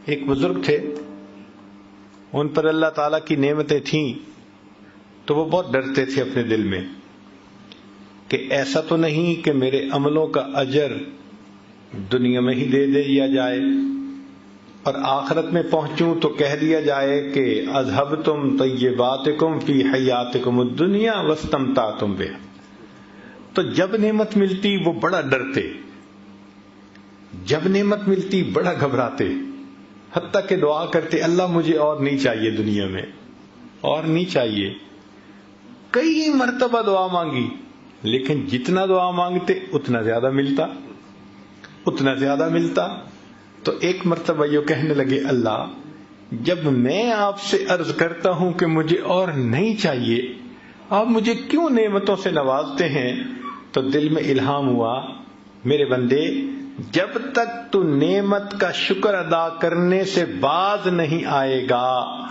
ایک بزرگ تھے، ان پر اللہ تعالیٰ کی نعمتیں تھیں تو وہ بہت ڈرتے تھے اپنے دل میں کہ ایسا تو نہیں کہ میرے عملوں کا اجر دنیا میں ہی دے دیا جائے اور آخرت میں پہنچوں تو کہہ دیا جائے کہ اذہبتم طیباتکم فی حیاتکم الدنیا واستمتعتم بہا۔ تو جب نعمت ملتی وہ بڑا ڈرتے، جب نعمت ملتی بڑا گھبراتے، حتیٰ کہ دعا کرتے اللہ مجھے اور نہیں چاہیے دنیا میں، اور نہیں چاہیے۔ کئی مرتبہ دعا مانگی لیکن جتنا دعا مانگتے اتنا زیادہ ملتا، اتنا زیادہ ملتا۔ تو ایک مرتبہ یہ کہنے لگے اللہ جب میں آپ سے عرض کرتا ہوں کہ مجھے اور نہیں چاہیے، آپ مجھے کیوں نعمتوں سے نوازتے ہیں؟ تو دل میں الہام ہوا میرے بندے جب تک تو نعمت کا شکر ادا کرنے سے باز نہیں آئے گا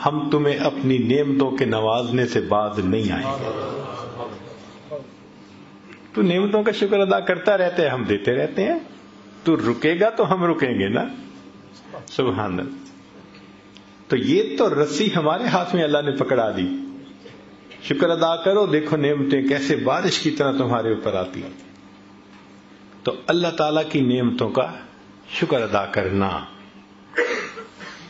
ہم تمہیں اپنی نعمتوں کے نوازنے سے باز نہیں آئیں گے۔ تو نعمتوں کا شکر ادا کرتا رہتے ہیں، ہم دیتے رہتے ہیں، تو رکے گا تو ہم رکیں گے نا۔ سبحان اللہ۔ تو یہ تو رسی ہمارے ہاتھ میں اللہ نے پکڑا دی، شکر ادا کرو، دیکھو نعمتیں کیسے بارش کی طرح تمہارے اوپر آتی ہیں۔ تو اللہ تعالیٰ کی نعمتوں کا شکر ادا کرنا